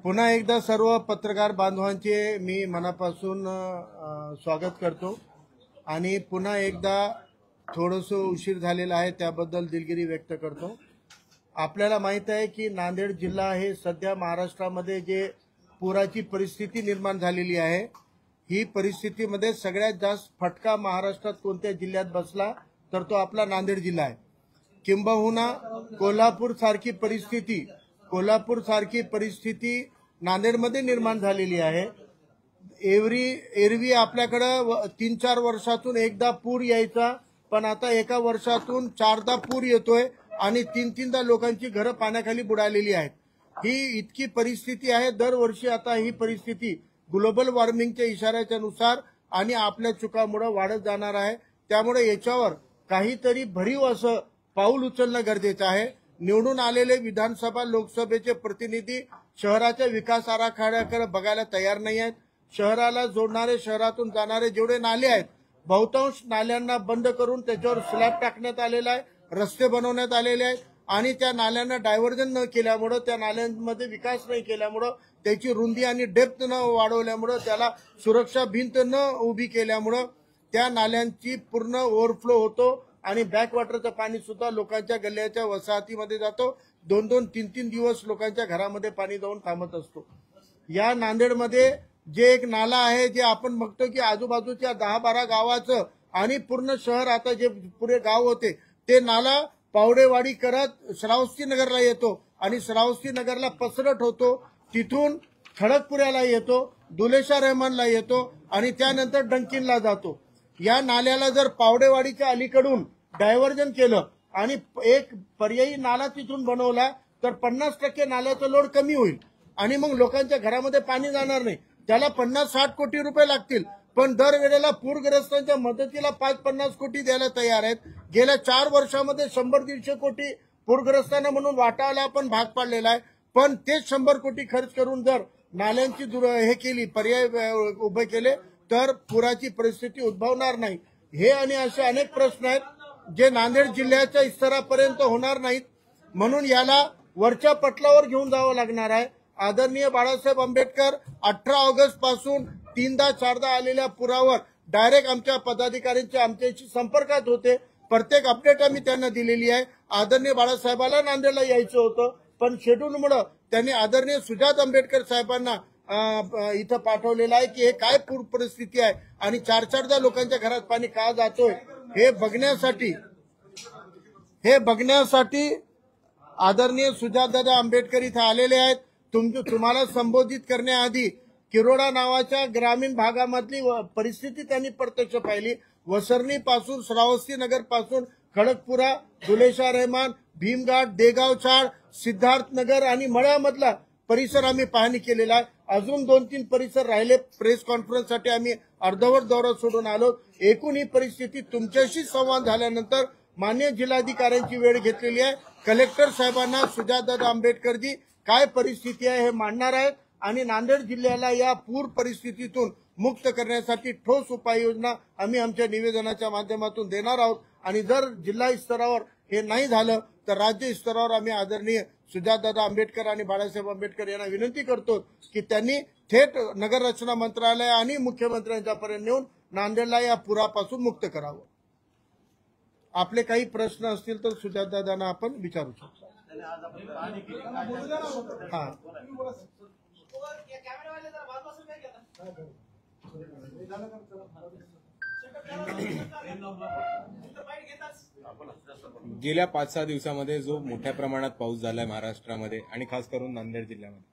पुन्हा एकदा सर्व पत्रकार बांधवांचे मी मनापासून स्वागत करतो आणि पुन्हा एकदा थोडंसं उशीर झालेला आहे त्याबद्दल दिलगिरी व्यक्त करतो। आपल्याला माहित आहे की नांदेड जिल्हा हे सध्या महाराष्ट्रामध्ये जे पुराची परिस्थिती निर्माण झालेली आहे, ही परिस्थितीमध्ये सगळ्यात जास्त फटका महाराष्ट्रात कोणत्या जिल्ह्यात बसला तर तो आपला नांदेड जिल्हा आहे। किंबहुना कोल्हापूर सारखी परिस्थिती नांदेडमध्ये निर्माण झालेली आहे। एरवी आपल्याकडे 3-4 वर्षातून एकदा पूर यायचा, पण आता एका वर्षातून 4दा पूर येतोय आणि 3-3दा लोकांची घरं पाण्याखाली बुडालेली आहेत। ही इतकी परिस्थिती आहे। दरवर्षी आता ही परिस्थिती ग्लोबल वॉर्मिंगच्या इशाऱ्याच्या नुसार आणि आपल्या चुकामुळे वाढत जाणार आहे। त्यामुळे याच्यावर काहीतरी भरीव असं पाऊल उचलणं गरजेचं आहे। निवडून आलेले विधानसभा लोकसभेचे प्रतिनिधी शहराच्या विकास आराखड्याकडे बघायला तयार नाही आहेत। शहराला जोडणारे, शहरातून जाणारे जेवढे नाले आहेत, बहुतांश नाल्यांना बंद करून त्याच्यावर स्लॅब टाकण्यात आलेला आहे, रस्ते बनवण्यात आलेले आहेत आणि त्या नाल्यांना डायव्हर्जन न केल्यामुळे, त्या नाल्यांमध्ये विकास नाही केल्यामुळे, त्याची रुंदी आणि डेप्थ न वाढवल्यामुळे, त्याला सुरक्षा भिंत न उभी केल्यामुळे त्या नाल्यांची पूर्ण ओव्हरफ्लो होतो आणि बॅकवॉटरचं पाणी सुद्धा लोकांच्या गल्ल्याच्या वसाहतीमध्ये जातो। 2-2, 3-3 दिवस लोकांच्या घरामध्ये पाणी जाऊन थांबत असतो। या नांदेडमध्ये जे एक नाला आहे, जे आपण बघतो की आजूबाजूच्या 10-12 गावाचं आणि पूर्ण शहर, आता जे पुरे गाव होते ते नाला पावडेवाडी करत श्रावस्ती नगरला येतो आणि श्रावस्ती नगरला पसरट होतो, तिथून खडकपुऱ्याला येतो, दुलेशा रहमानला येतो आणि त्यानंतर डंकिनला जातो। या नाल्याला जर पावडेवाडीच्या अलीकडून डायव्हर्जन केलं आणि एक पर्यायी नाला तिथून बनवला तर 50% नाल्याचा लोड कमी होईल आणि मग लोकांच्या घरामध्ये पाणी जाणार नाही। त्याला 50-60 कोटी रुपये लागतील, पण दरवेळेला पूरग्रस्तांच्या मदतीला 5-50 कोटी द्यायला तयार आहेत। गेल्या 4 वर्षामध्ये 100-150 कोटी पूरग्रस्तांना म्हणून वाटायला पण भाग पाडलेला आहे, पण तेच 100 कोटी खर्च करून जर नाल्यांची हे केली, पर्याय उभे केले तर पुराची परिस्थिती उद्भवणार नाही। हे आणि असे अनेक प्रश्न आहेत जे नांदेड जिल्ह्याच्या स्तरापर्यंत होणार नाहीत, म्हणून याला वरच्या पटलावर घेऊन जावं लागणार आहे। आदरणीय बाळासाहेब आंबेडकर 18 ऑगस्ट पासून 3दा-4दा आलेल्या पुरावर डायरेक्ट आमच्या पदाधिकाऱ्यांचे आमच्याशी संपर्कात होते। प्रत्येक अपडेट आम्ही त्यांना दिलेली आहे। आदरणीय बाळासाहेबाला नांदेडला यायचं होतं, पण शेड्यूलमुळे त्यांनी आदरणीय सुजात आंबेडकर साहेबांना इथं पाठवलेलं आहे की हे काय पूर परिस्थिती आहे आणि 4-4दा लोकांच्या घरात पाणी का जातोय हे बघण्यासाठी आदरणीय सुजातदादा आंबेडकर इथं आलेले आहेत। तुम्हाला संबोधित करण्याआधी किरोडा नावाच्या ग्रामीण भागामधली परिस्थिती त्यांनी प्रत्यक्ष पाहिली। वसरणी पासून, श्रावस्ती नगर पासून खडकपुरा, दुलेशा रहमान, भीमघाट, देगाव चाळ, सिद्धार्थ नगर आणि मळ्यामधला परिसर आम्ही पाहणी केलेला आहे। अजून 2-3 परिसर राहिले। प्रेस कॉन्फरन्ससाठी आम्ही अर्धवट दौरा सोडून आलो। एकूण ही परिस्थिती तुमच्याशी संवाद झाल्यानंतर माननीय जिल्हाधिकाऱ्यांची वेळ घेतलेली आहे। कलेक्टर साहेबांना सुजातदादा आंबेडकरजी काय परिस्थिती आहे हे मांडणार आहेत आणि नांदेड जिल्ह्याला या पूर परिस्थितीतून मुक्त करण्यासाठी ठोस उपाययोजना आम्ही आमच्या निवेदनाच्या माध्यमातून देणार आहोत आणि जर जिल्हा स्तरावर हे नाही झालं तर राज्य स्तरावर आम्ही आदरणीय सुजातदादा आंबेडकर आणि बाळासाहेब आंबेडकर यांना विनंती करतो की त्यांनी थेट नगर रचना मंत्रालय आणि मुख्यमंत्र्यांच्यापर्यंत नेऊन नांदेडला या पुरापासून मुक्त करावं। आपले काही प्रश्न असतील तर सुजातदादांना आपण विचारू शकतो। हा, गेल्या 5-6 दिवसामध्ये जो मोठ्या प्रमाणात पाऊस झालाय महाराष्ट्रामध्ये आणि खास करून नांदेड जिल्ह्यामध्ये,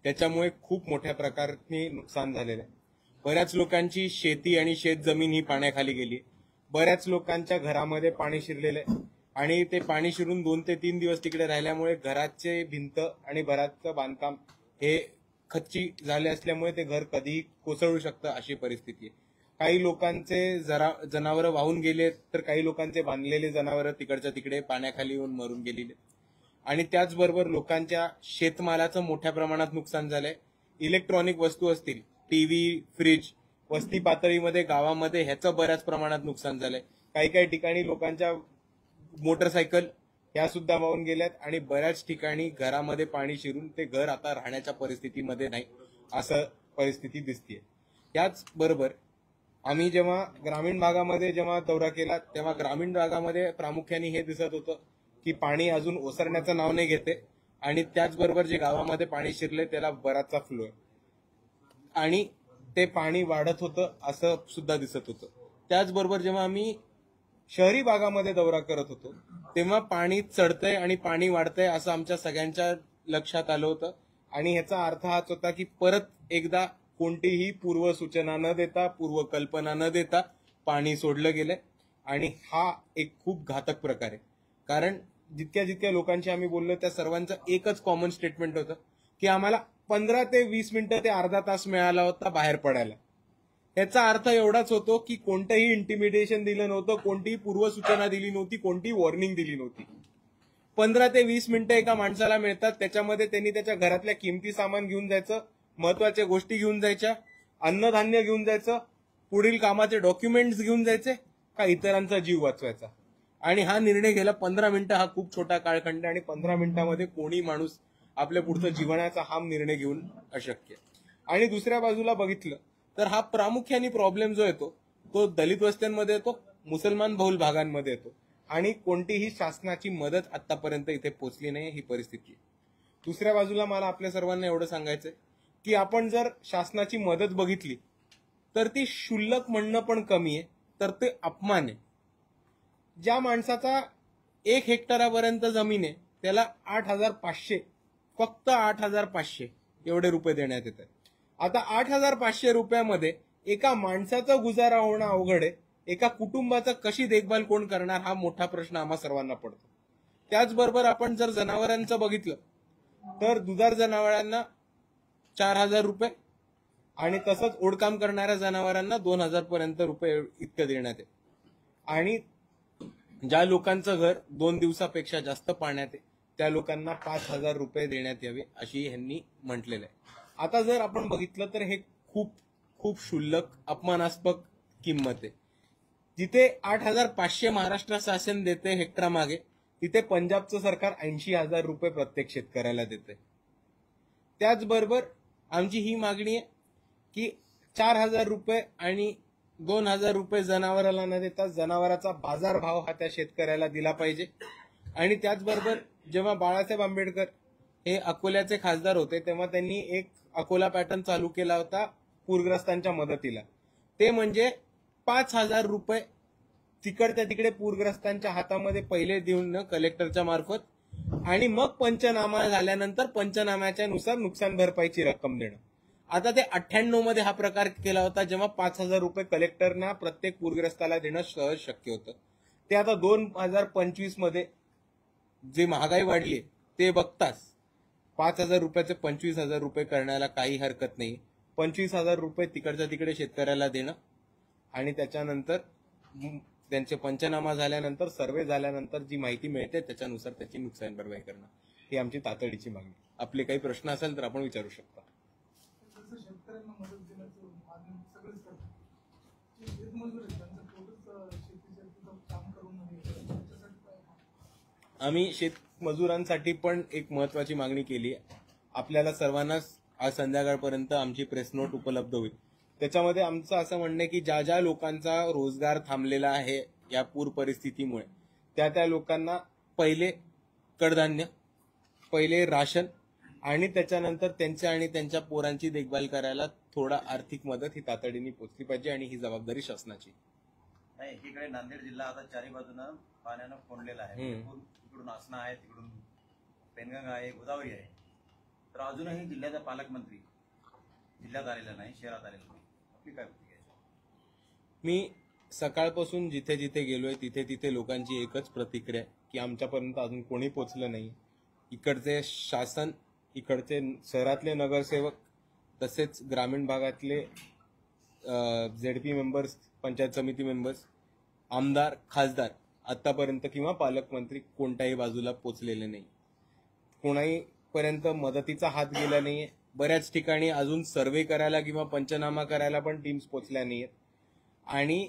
त्याच्यामुळे खूप मोठ्या प्रकारे नुकसान झालेलं आहे। बऱ्याच लोकांची शेती आणि शेतजमीन ही पाण्याखाली गेली। बऱ्याच लोकांच्या घरामध्ये पाणी शिरलेलं आहे आणि ते पाणी शिरून 2 ते 3 दिवस तिकडे राहिल्यामुळे घराचे भिंत आणि घराचं बांधकाम हे खच्ची झाले असल्यामुळे ते घर कधीही कोसळू शकतं, अशी परिस्थिती आहे। काही लोकांचे जनावरं वाहून गेले तर काही लोकांचे बांधलेले जनावरं तिकडच्या तिकडे पाण्याखाली येऊन मरून गेलेले आणि त्याचबरोबर लोकांच्या शेतमालाचं मोठ्या प्रमाणात नुकसान झालंय। इलेक्ट्रॉनिक वस्तू असतील, टीव्ही, फ्रीज, वस्ती पातळीमध्ये गावामध्ये ह्याचं बऱ्याच प्रमाणात नुकसान झालंय। काही काही ठिकाणी लोकांच्या मोटरसायकल ह्या सुद्धा वाहून गेल्यात आणि बऱ्याच ठिकाणी घरामध्ये पाणी शिरून ते घर आता राहण्याच्या परिस्थितीमध्ये नाही असं परिस्थिती दिसतीये. त्याचबरोबर आम्ही जेव्हा ग्रामीण भागामध्ये जेव्हा दौरा केला तेव्हा ग्रामीण भागामध्ये प्रामुख्याने हे दिसत होतं की पाणी अजून ओसरण्याचं नाव नाही घेते आणि त्याचबरोबर जे गावामध्ये पाणी शिरले त्याला बराचसा फ्लो आहे आणि ते पाणी वाढत होतं असं सुद्धा दिसत होतं. त्याचबरोबर जेव्हा आम्ही शहरी भागामध्ये दौरा करत होतो तेव्हा पाणी चढतंय आणि पाणी वाढतंय असं आमच्या सगळ्यांच्या लक्षात आलं होतं आणि ह्याचा अर्थ हाच होता की परत एकदा कोणतीही पूर्वसूचना न देता पूर्वकल्पना न देता पाणी सोडलं गेलंय आणि हा एक खूप घातक प्रकार आहे. कारण जितक्या लोकांशी आम्ही बोललो त्या सर्वांचं एकच कॉमन स्टेटमेंट होतं की आम्हाला 15 ते 20 मिनिटं ते अर्धा तास मिळाला होता बाहेर पडायला. याचा अर्थ एवढाच होतो की कोणतंही इंटिमिडेशन दिलं नव्हतं, कोणतीही पूर्वसूचना दिली नव्हती, कोणतीही वॉर्निंग दिली नव्हती. 15 ते 20 मिनिटं एका माणसाला मिळतात, त्याच्यामध्ये त्यांनी त्याच्या घरातल्या किमती सामान घेऊन जायचं, महत्वाच्या गोष्टी घेऊन जायच्या, अन्नधान्य घेऊन जायचं, पुढील कामाचे डॉक्युमेंट्स घेऊन जायचे का इतरांचा जीव वाचवायचा. आणि हा निर्णय घ्यायला 15 मिनिटं हा खूप छोटा काळखंड आणि 15 मिनिटांमध्ये कोणी माणूस आपल्या पुढचं जीवनाचा हा निर्णय घेऊन अशक्य. आणि दुसऱ्या बाजूला बघितलं तर हा प्रामुख्याने प्रॉब्लेम जो येतो तो दलित वस्त्यांमध्ये येतो, मुसलमान बहुल भागांमध्ये येतो आणि कोणतीही शासनाची मदत आतापर्यंत इथे पोहोचली नाही ही परिस्थिती आहे. दुसऱ्या बाजूला मला आपल्या सर्वांना एवढं सांगायचंय की आपण जर शासनाची मदत बघितली तर ती क्षुल्लक म्हणणं पण कमी आहे, तर ते अपमान आहे. ज्या माणसाचा 1 हेक्टरापर्यंत जमीन आहे त्याला 8,500 फक्त 8,500 एवढे रुपये देण्यात येत आहेत. आता 8,500 रुपयामध्ये एका माणसाचा गुजारा होणं अवघड आहे, एका कुटुंबाचा कशी देखभाल कोण करणार हा मोठा प्रश्न आम्हा सर्वांना पडतो. त्याचबरोबर आपण जर जनावरांचं बघितलं तर दुधाळ जनावरांना 4,000 रुपये आणि तसंच ओढकाम करणाऱ्या जनावरांना 2,000 पर्यंत रुपये इतकं देण्यात आहे. आणि ज्या लोकांचं घर 2 दिवसापेक्षा जास्त पाण्यात आहे त्या लोकांना 5,000 रुपये देण्यात यावे अशी ह्यांनी म्हटलेलं आहे. आता जर आपण बघितलं तर हे खूप खूप क्षुल्लक अपमानास्पद किंमत आहे. जिथे 8,500 महाराष्ट्र शासन देते हेक्टरा मागे तिथे पंजाबचं सरकार 80,000 रुपये प्रत्येक शेतकऱ्याला देते. त्याचबरोबर आमची ही मागणी आहे की 4,000 रुपये आणि 2,000 रुपये जनावराला न देता जनावराचा बाजारभाव हा त्या शेतकऱ्याला दिला पाहिजे. आणि त्याचबरोबर जेव्हा बाळासाहेब आंबेडकर हे अकोल्याचे खासदार होते तेव्हा त्यांनी एक अकोला पॅटर्न चालू केला होता पूरग्रस्तांच्या मदतीला. ते म्हणजे 5,000 रुपये तिकडच्या तिकडे पूरग्रस्तांच्या हातामध्ये पहिले देऊन कलेक्टरच्या मार्फत आणि मग पंचनामा झाल्यानंतर पंचनाम्याच्या नुसार नुकसान भरपाईची रक्कम देणं. आता ते 98 मध्ये हा प्रकार केला होता जेव्हा 5,000 रुपये कलेक्टरना प्रत्येक पूरग्रस्ताला देणं सहज शक्य होतं. ते आता 2025 मध्ये जी महागाई वाढली ते बघताच 5,000 रुपयाचे 25,000 रुपये करण्याला काही हरकत नाही. 25,000 रुपये तिकडच्या तिकडे शेतकऱ्याला देणं आणि त्याच्यानंतर त्यांचे पंचनामा झाल्यानंतर सर्वे झाल्यानंतर जी माहिती मिळते त्याच्यानुसार त्याची नुकसान भरपाई करणं ही आमची तातडीची मागणी. आपले काही प्रश्न असेल तर आपण विचारू शकता. शेतकऱ्यांना मदत देण्याचं मागणी सगळेच करतात. शेतमजूर आहेत त्यांचं पोटच शेतीचं काम करून आम्ही शेतमजुरांसाठी पण एक महत्वाची मागणी केली आहे. आपल्याला सर्वांनाच आज संध्याकाळपर्यंत आमची प्रेस नोट उपलब्ध होईल. त्याच्यामध्ये आमचं असं म्हणणं आहे की ज्या ज्या लोकांचा रोजगार थांबलेला आहे या पूर परिस्थितीमुळे त्या लोकांना पहिले कडधान्य, पहिले राशन आणि त्याच्यानंतर त्यांच्या आणि त्यांच्या पोरांची देखभाल करायला थोडा आर्थिक मदत ही तातडीने पोहोचली पाहिजे आणि ही जबाबदारी शासनाची. नाही, एकीकडे नांदेड जिल्हा आता चारी बाजूनं पाण्यानं कोंडलेला आहे. इकडून आसना आहे, तिकडून पेनगंगा आहे, गोदावरी आहे. तर अजूनही जिल्ह्याचा पालकमंत्री जिल्ह्यात आलेला नाही, शहरात आलेला नाही. आपली काय प्रतिक्रिया आहे? मी सकाळपासून जिथे जिथे गेलोय तिथे तिथे लोकांची एकच प्रतिक्रिया आहे की आमच्यापर्यंत अजून कोणी पोचलं नाही. इकडचे शासन, इकडचे शहरातले नगरसेवक तसेच ग्रामीण भागातले ZP मेंबर्स, पंचायत समिती मेंबर्स, आमदार, खासदार आतापर्यंत किंवा पालकमंत्री कोणत्याही बाजूला पोचलेले नाही. कोणाही पर्यंत मदतीचा हात गेला नाहीये. बऱ्याच ठिकाणी अजून सर्वे करायला किंवा पंचनामा करायला पण टीम्स पोचल्या नाहीयेत. आणि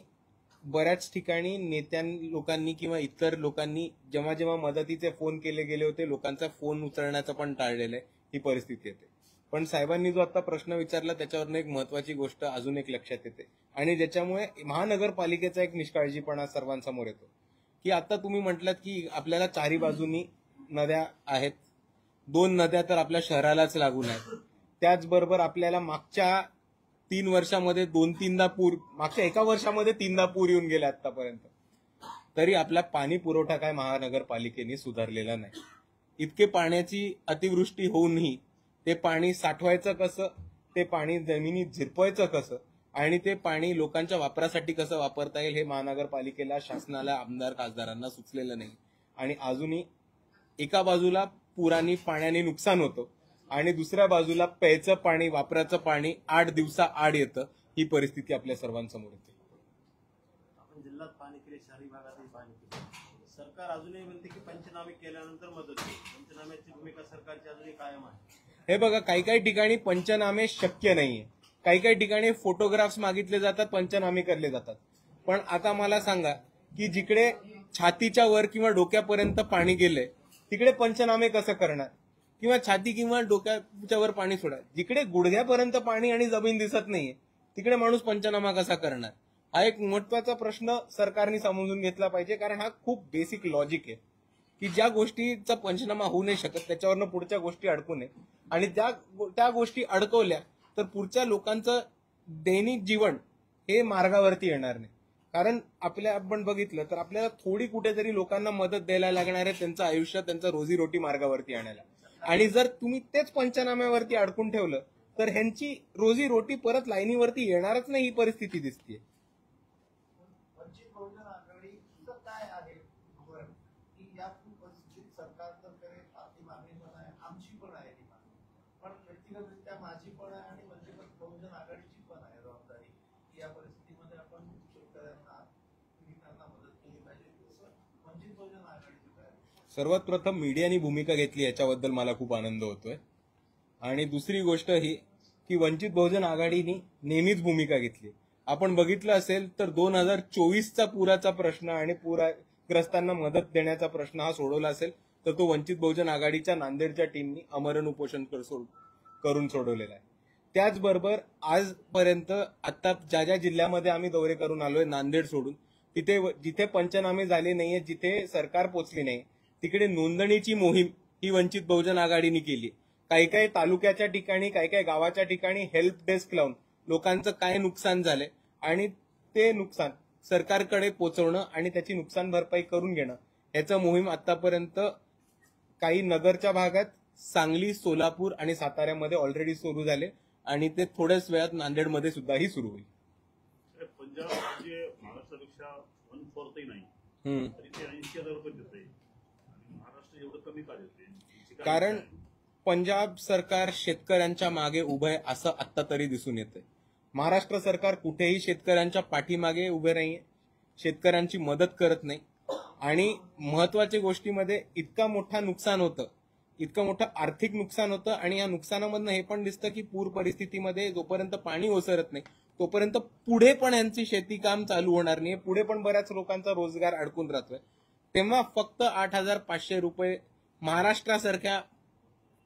बऱ्याच ठिकाणी लोकांनी किंवा इतर लोकांनी जेव्हा जेव्हा मदतीचे फोन केले गेले होते, लोकांचा फोन उचलण्याचं पण टाळलेलं आहे, ही परिस्थिती येते. पण साहेबांनी जो आता प्रश्न विचारला त्याच्यावरनं एक महत्वाची गोष्ट अजून एक लक्षात येते आणि ज्याच्यामुळे महानगरपालिकेचा एक निष्काळजीपणा सर्वांसमोर येतो, की आता तुम्ही म्हटलात की आपल्याला चारी बाजूनी नद्या आहेत, 2 नद्या तर आपल्या शहरालाच लागून आहेत. त्याचबरोबर आपल्याला मागच्या 3 वर्षामध्ये 2-3दा पूर, मागच्या 1 वर्षामध्ये 3दा पूर येऊन गेले आतापर्यंत. तरी आपला पाणी पुरवठा काय महानगरपालिकेने सुधारलेला नाही. इतके पाण्याची अतिवृष्टी होऊनही ते पाणी साठवायचं कसं, ते पाणी जमिनीत झिरपायचं कसं आणि ते पाणी लोकांच्या वापरासाठी कसं वापरता येईल हे महानगरपालिकेला, शासनाला, आमदार खासदारांना सुचलेलं नाही. आणि अजूनही एका बाजूला पुराने पाण्याने नुकसान होतं आणि दुसऱ्या बाजूला प्यायचं पाणी, वापराचं पाणी 8 दिवसाआड येतं. ही परिस्थिती आपल्या सर्वांसमोर येते. आपण जिल्ह्यात पाणी केले, शहरी भागातही पाणी केले. सरकार अजूनही म्हणते की पंचनामे केल्यानंतर मदत होईल. पंचनाम्याची भूमिका सरकारची अजूनही कायम आहे. हे बघा, काही काही ठिकाणी पंचनामे शक्य नाहीये, काही काही ठिकाणी फोटोग्राफ्स मागितले जातात, पंचनामे करले जातात. पण आता मला सांगा की जिकडे छातीच्या वर किंवा डोक्यापर्यंत पाणी गेलंय तिकडे पंचनामे कसं करणार, किंवा छाती किंवा डोक्याच्या वर पाणी सोडा. जिकडे गुडघ्यापर्यंत पाणी आणि जमीन दिसत नाहीये तिकडे माणूस पंचनामा कसा करणार, हा एक महत्वाचा प्रश्न सरकारने समजून घेतला पाहिजे. कारण हा खूप बेसिक लॉजिक आहे की ज्या गोष्टीचा पंचनामा होऊ नाही शकत त्याच्यावरनं पुढच्या गोष्टी अडकू नये, आणि त्या गोष्टी अडकवल्या तर पुढच्या लोकांचं दैनिक जीवन हे मार्गावरती येणार नाही. कारण आपण बघितलं तर आपल्याला थोडी कुठेतरी लोकांना मदत द्यायला लागणार आहे त्यांचं आयुष्य, त्यांचं रोजीरोटी मार्गावरती आणायला. आणि जर तुम्ही तेच पंचनाम्यावरती अडकून ठेवलं तर ह्यांची रोजीरोटी परत लाईनीवरती येणारच नाही, ही परिस्थिती दिसतीये. वंचित बहुजन आघाडीचं काय आहे धोरण की या परिस्थितीत सरकार तर करेल, आपली मागणी पण आहे, आमची पण आहे ती मागणी, पण व्यक्तिगतरित्या माझी पण आहे आणि वंचित बहुजन आघाडीची पण आहे जबाबदारी की या परिस्थितीमध्ये आपण शेतकऱ्यांना, पीडितांना मदत केली पाहिजे. तसं वंचित बहुजन आघाडीचं काय? सर्वात प्रथम मीडियानी भूमिका घेतली याच्याबद्दल मला खूप आनंद होतोय. आणि दुसरी गोष्ट ही की वंचित बहुजन आघाडीने नेहमीच भूमिका घेतली. आपण बघितलं असेल तर 2024चा पुराचा प्रश्न आणि पूरग्रस्तांना मदत देण्याचा प्रश्न हा सोडवला असेल तर तो वंचित बहुजन आघाडीच्या नांदेडच्या टीमनी आमरण उपोषण करून सोडवलेला आहे. त्याचबरोबर आजपर्यंत आता ज्या ज्या जिल्ह्यामध्ये आम्ही दौरे करून आलोय, नांदेड सोडून, जिथे पंचनामे झाले नाहीये, जिथे सरकार पोचली नाही, तिकडे नोंदणीची मोहीम ही वंचित बहुजन आघाडीने केली. काही काही तालुक्याच्या ठिकाणी, काही काही गावाच्या ठिकाणी हेल्प डेस्क लावून लोकांचं काय नुकसान झालंय आणि ते नुकसान सरकारकडे पोहोचवणं आणि त्याची नुकसान भरपाई करून घेणं, याचं मोहीम आतापर्यंत काही नगरच्या भागात, सांगली, सोलापूर आणि साताऱ्यामध्ये ऑलरेडी सुरू झाले आणि ते थोड्याच वेळात नांदेडमध्ये सुद्धा ही सुरू होईल. पंजाब राज्य महाराष्ट्रापेक्षा 1/4 नाही, तरी ते 80,000 रुपये देते. महाराष्ट्र एवढं कमी का देते? कारण पंजाब सरकार शेतकऱ्यांच्या मागे उभं आहे असं आत्ता तरी दिसून येतंय. महाराष्ट्र सरकार कुठेही शेतकऱ्यांच्या पाठीमागे उभे नाहीये, शेतकऱ्यांची मदत करत नाही. आणि महत्वाच्या गोष्टीमध्ये इतका मोठा नुकसान होतं, इतकं मोठं आर्थिक नुकसान होतं आणि या नुकसानामधनं हे पण दिसतं की पूर परिस्थितीमध्ये जोपर्यंत पाणी ओसरत नाही तोपर्यंत पुढे पण यांची शेती काम चालू होणार नाही, पुढे पण बऱ्याच लोकांचा रोजगार अडकून राहतोय. तेव्हा फक्त 8,500 रुपये महाराष्ट्रासारख्या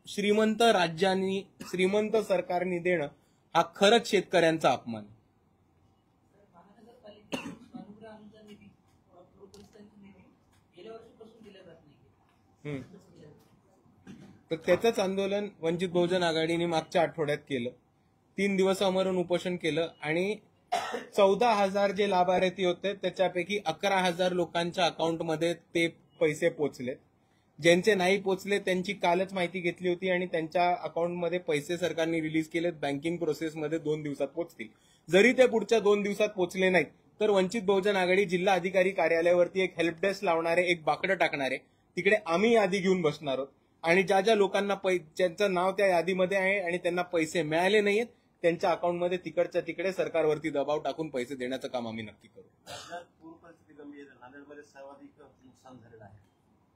श्रीमंत राज्यांनी, श्रीमंत सरकारनी देणं हा खरंच शेतकऱ्यांचा अपमान. तर त्याचंच आंदोलन वंचित बहुजन आघाडीने मागच्या आठवड्यात केलं. 3 दिवस आमरण उपोषण केलं आणि 14,000 जे लाभार्थी होते त्याच्यापैकी 11,000 लोकांच्या अकाउंटमध्ये ते पैसे पोचले. ज्यांचे नाही पोचले त्यांची कालच माहिती घेतली होती आणि त्यांच्या अकाउंटमध्ये पैसे सरकारने रिलीज केलेत. बँकिंग प्रोसेसमध्ये 2 दिवसात पोचतील. जरी ते पुढच्या 2 दिवसात पोचले नाहीत तर वंचित बहुजन आघाडी जिल्हा अधिकारी कार्यालयावरती एक हेल्प डेस्क लावणारे, एक बाकडं टाकणारे, तिकडे आम्ही यादी घेऊन बसणार आहोत आणि ज्या ज्या लोकांना ज्यांचं नाव त्या यादीमध्ये आहे आणि त्यांना पैसे मिळाले नाहीत त्यांच्या अकाउंटमध्ये तिकडच्या तिकडे सरकारवरती दबाव टाकून पैसे देण्याचं काम आम्ही नक्की करू. राज्यात पूर परिस्थिती गंभीर आहे. नांदेडमध्ये सर्वाधिक नुकसान झालेलं आहे.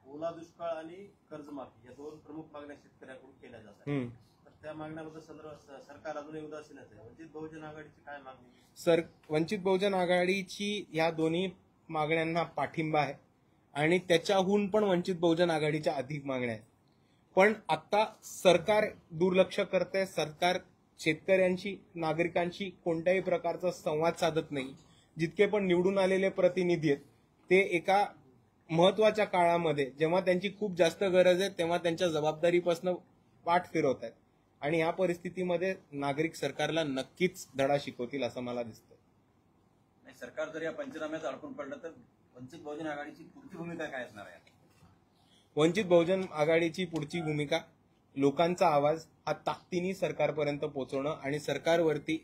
ओला दुष्काळ आणि कर्जमाफी या 2 प्रमुख मागण्या शेतकऱ्यांकडून केल्या जातात. तर त्या मागण्याबद्दल सरकार अजूनही उदासीनच आहे. वंचित बहुजन आघाडीची काय मागणी? वंचित बहुजन आघाडीची या दोन्ही मागण्यांना पाठिंबा आहे आणि त्याच्याहून पण वंचित बहुजन आघाडीच्या अधिक मागण्या आहेत. पण आता सरकार दुर्लक्ष करते. सरकार शेतकऱ्यांशी, नागरिकांशी कोणत्याही प्रकारचा संवाद साधत नाही. जितके पण निवडून आलेले प्रतिनिधी आहेत ते एका महत्वाच्या काळामध्ये, जेव्हा त्यांची खूप जास्त गरज आहे, तेव्हा त्यांच्या जबाबदारीपासून पाठ फिरवत आहेत. आणि या परिस्थितीमध्ये नागरिक सरकारला नक्कीच धडा शिकवतील असं मला दिसतं. नाही, सरकार जर या पंचनाम्यात अडकून पडलं तर वंचित बहुजन आघाडीची पुढची भूमिका काय असणार आहे? वंचित बहुजन आघाडीची पुढची भूमिका लोकांचा आवाज हा ताकदीने सरकारपर्यंत पोहोचवणं आणि सरकारवरती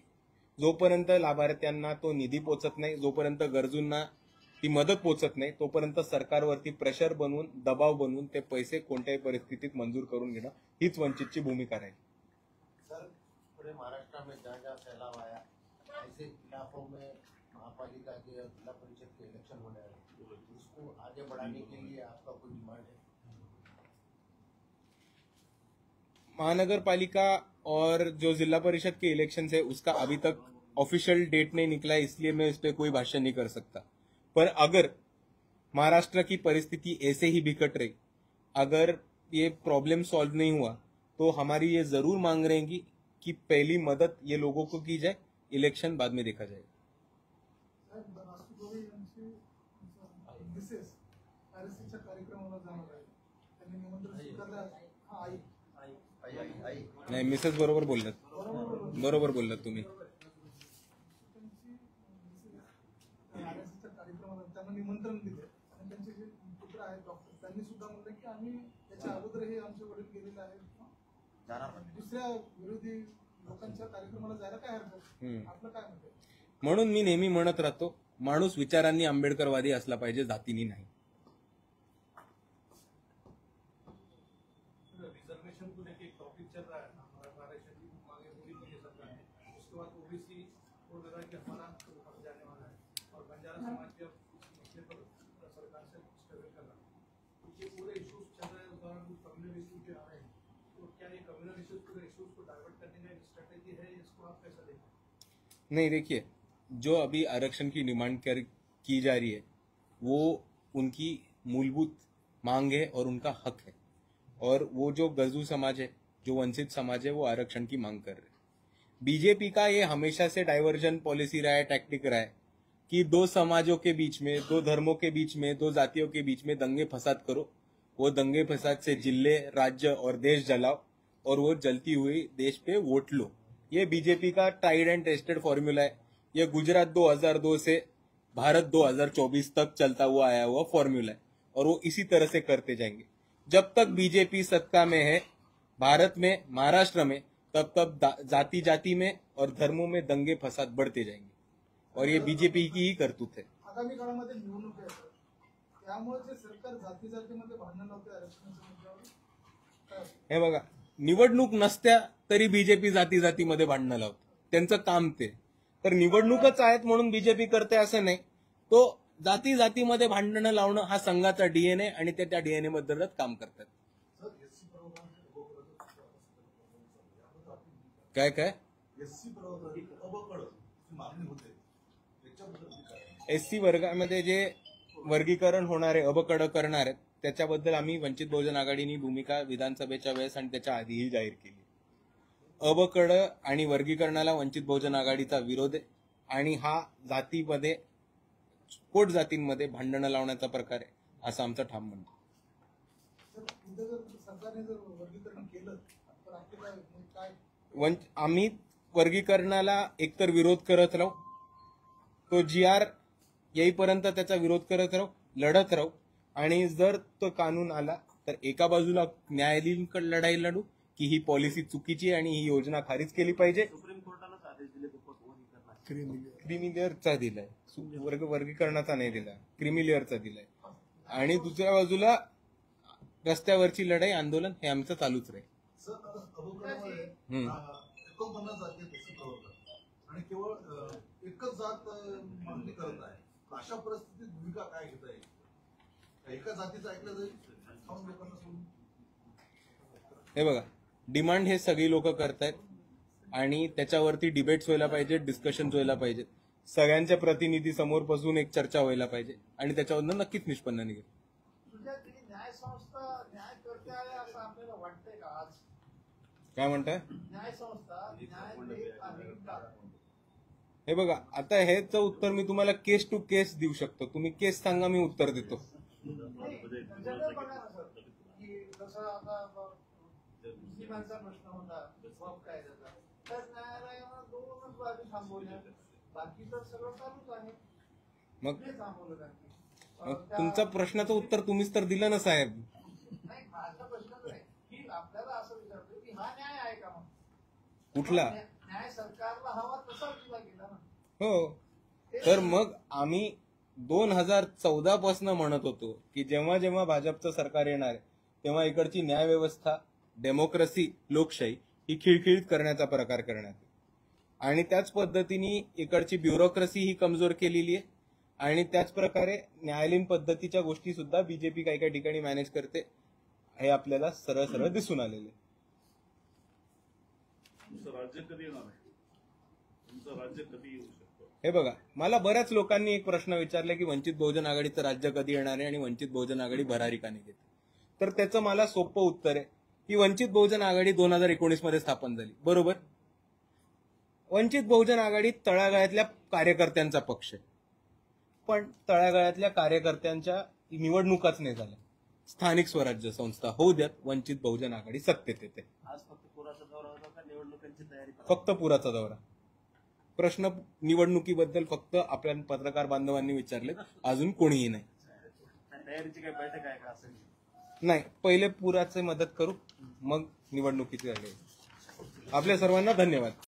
जोपर्यंत लाभार्थ्यांना तो निधी पोचत नाही, जोपर्यंत गरजूंना ती मदत पोचत नाही, तोपर्यंत सरकारवरती प्रेशर बनवून, दबाव बनवून ते पैसे कोणत्याही परिस्थितीत मंजूर करून घेणं हीच वंचितची भूमिका राहील. सर, पूरे महाराष्ट्र में जहाँ जहाँ फैलाव आया, ऐसे इलाकों में महापालिका के जिला परिषद के इलेक्शन होने वाले, उसको आगे बढ़ाने के लिए आपका कोई डिमांड है? महानगर पालिका और जो जिला परिषद के इलेक्शन है उसका अभी तक ऑफिशियल डेट नहीं निकला है, इसलिए मैं इस पे कोई भाष्य नहीं कर सकता. पर अगर महाराष्ट्र की परिस्थिति ऐसे ही बिकट रही, अगर ये प्रॉब्लम सॉल्व नहीं हुआ, तो हमारी ये जरूर मांग रहेगी कि पहली मदद ये लोगों को की जाए, इलेक्शन बाद में देखा जाएगा. साहेब, राष्ट्रपती यांची मिसेस आरएससीच्या कार्यक्रमाला जाणार आहे. त्यांनी निमंत्रण स्वीकारलं आहे. हा, आई नाही, मिसेस बरोबर बोललात, बरोबर बोललात तुम्ही. आरएससीच्या कार्यक्रमाला त्यांना निमंत्रण दिले आणि त्यांचे जे पुत्र आहेत डॉक्टर, त्यांनी सुद्धा म्हणलं की आम्ही याच्या अगोदरही आमचे वडील गेलेले आहेत, दुसऱ्या विरोधी लोकांच्या कार्यक्रमाला जायला काय हरकत? आपलं काय म्हणतं? म्हणून मी नेहमी म्हणत राहतो, माणूस विचारांनी आंबेडकरवादी असला पाहिजे, जातीनी नाही. रिजर्वेशन को लेके एक टॉपिक चल रहा है, महाराष्ट्र की मांगे पूरी की सरकार ने, उसके बाद ओबीसी को लगा कि हमारा ऊपर जाने वाला है और बंजारा समाज के मसले पर सरकार से स्ट्रगल कर रहा है. ये पूरे इश्यूज चल रहे हैं, उस दौरान कुछ कम्युनल इश्यू के आ रहे हैं, तो क्या ये कम्युनल इश्यूज को डाइवर्ट करने का एक स्ट्रेटेजी है? इसको आप कैसा देखते हैं? नहीं, देखिए, जो अभी आरक्षण की डिमांड की जा रही है वो उनकी मूलभूत मांग है और उनका हक है. और वो जो गरजू समाज है, जो वंचित समाज है, वो आरक्षण की मांग कर रहे हैं. बीजेपी का ये हमेशा से डाइवर्जन पॉलिसी रहा है, टैक्टिक रहा है कि दो समाजों के बीच में, दो धर्मों के बीच में, दो जातियों के बीच में दंगे फसाद करो. वो दंगे फसाद से जिले, राज्य और देश जलाओ और वो जलती हुई देश पे वोट लो. ये बीजेपी का ट्राइड एंड टेस्टेड फॉर्मूला है. ये गुजरात 2002 से भारत 2024 तक चलता हुआ आया हुआ फॉर्मूला है और वो इसी तरह से करते जाएंगे. जब तक बीजेपी सत्ता में है भारत में, महाराष्ट्र में, तब तक जाति जाति में और धर्मों में दंगे फसाद बढ़ते जाएंगे और ये बीजेपी की ही करतूत है. आगामी काळामध्ये निवडणूक आहे, त्यामुळे जे सरकार जाती जातीमध्ये भांडण लावते आरक्षणाच्या मुद्द्यावर, काय वाटतं? हे बघा, निवडणूक नसत्या तरी बीजेपी जाती जातीमध्ये भांडणं लावते, त्यांचं काम ते. तर निवडणूकच आहेत म्हणून बीजेपी करते असं नाही. तो जाती जातीमध्ये भांडणं लावणं हा संघाचा डीएनए आणि ते त्या डीएनए बद्दलच काम करतात. काय काय एससी वर्गामध्ये जे वर्गीकरण होणारे, अबकड करणार आहेत, त्याच्याबद्दल आम्ही वंचित बहुजन आघाडीनी भूमिका विधानसभेच्या वेळेस आणि त्याच्या आधीही जाहीर केली. अबकड आणि वर्गीकरणाला वंचित बहुजन आघाडीचा विरोध आहे आणि हा जातीमध्ये, पोट जातींमध्ये भांडणं लावण्याचा प्रकार आहे असं आमचं ठाम म्हणणं. उद्या जर सरकारने जर वर्गीकरण केलं तर आपलं काय? आम्ही वर्गीकरणाला एकतर विरोध करत राहू, तो GR येईपर्यंत त्याचा विरोध करत राहू, लढत राहू. आणि जर तो कानून आला तर एका बाजूला न्यायालयीन लढाई लढू की ही पॉलिसी चुकीची आणि ही योजना खारिज केली पाहिजे. सुप्रीम कोर्टानंच आदेश दिले क्रिमिलेअरचा दिलाय, वर्गीकरणाचा नाही दिला, क्रिमिलेअरचा दिलाय. आणि दुसऱ्या बाजूला रस्त्यावरची लढाई, आंदोलन हे आमचं चालूच राहील. एकोणपन्नास जाती तसे प्रवर्तक आणि केवळ एकच जात मागणी करत आहे. अशा परिस्थितीत भूमिका काय घेता येईल? एका जातीचं ऐकलं जाईल, लोकांना सोडून. हे बघा, डिमांड हे सगळी लोक करतायत आणि त्याच्यावरती डिबेट्स व्हायला पाहिजेत, डिस्कशन्स व्हायला पाहिजेत, सगळ्यांच्या प्रतिनिधी समोर बसून एक चर्चा व्हायला पाहिजे आणि त्याच्यावरनं नक्कीच निष्पन्न निघेल. तुझ्या न्याय संस्था न्याय करते आहे असं आपल्याला वाटतंय का आज? काय म्हणताय? न्याय संस्था न्याय देत आहे का? हे बघा, आता ह्याचं उत्तर मी तुम्हाला केस टू केस देऊ शकतो. तुम्ही केस सांगा, मी उत्तर देतो. जनरल बघा ना सर, की जसं आता मुस्लिमांचा प्रश्न होता वक्फ कायद्याचा, तर न्यायालयानं 2 बाजू थांबवल्या, बाकी तर सगळं चालूच आहे. मग थांबवलं त्यांनी. तुमचा प्रश्नाचं उत्तर तुम्हीच तर दिलं ना साहेब. नाही, माझा प्रश्नच आहे की आपल्याला असं विचारतो की हा न्याय आहे का? मग कुठला? न्याय सरकारला हवा तसा दिला गेला ना. हो, तर मग आम्ही 2014 पासून म्हणत होतो की जेव्हा जेव्हा भाजपचं सरकार येणार आहे तेव्हा इकडची न्यायव्यवस्था, डेमोक्रेसी, लोकशाही ही खिळखिळीत करण्याचा प्रकार करण्यात येईल. आणि त्याच पद्धतीने इकडची ब्युरोक्रेसी ही कमजोर केलेली आहे आणि त्याच प्रकारे न्यायालयीन पद्धतीच्या गोष्टी सुद्धा बीजेपी काही काही ठिकाणी मॅनेज करते, हे आपल्याला सरळ सरळ दिसून आलेले. तुमचं राज्य कधी येणार आहे? तुमचं राज्य कधी येऊ शकतं? हे बघा, मला बऱ्याच लोकांनी एक प्रश्न विचारला की वंचित बहुजन आघाडीचं राज्य कधी येणार आहे आणि वंचित बहुजन आघाडी भरारी का नाही घेते. तर त्याचं मला सोपं उत्तर आहे की वंचित बहुजन आघाडी 2019 मध्ये स्थापन झाली, बरोबर. वंचित बहुजन आघाडी तळागाळातल्या कार्यकर्त्यांचा पक्ष आहे, पण तळागाळातल्या कार्यकर्त्यांच्या निवडणुकाच नाही झाल्या. स्थानिक स्वराज्य संस्था होऊ द्यात, वंचित बहुजन आघाडी सत्तेत येते. आज फक्त पुराचा दौरा होता का निवडणुकांची तयारी? फक्त पुराचा दौरा. प्रश्न निवडणुकीबद्दल फक्त आपल्या पत्रकार बांधवांनी विचारले, अजून कोणीही नाही. तयारीची काही बैठक आहे का असं? नाही, पहिले पुराचे मदत करू, मग निवडणुकीची. आपल्या सर्वांना धन्यवाद.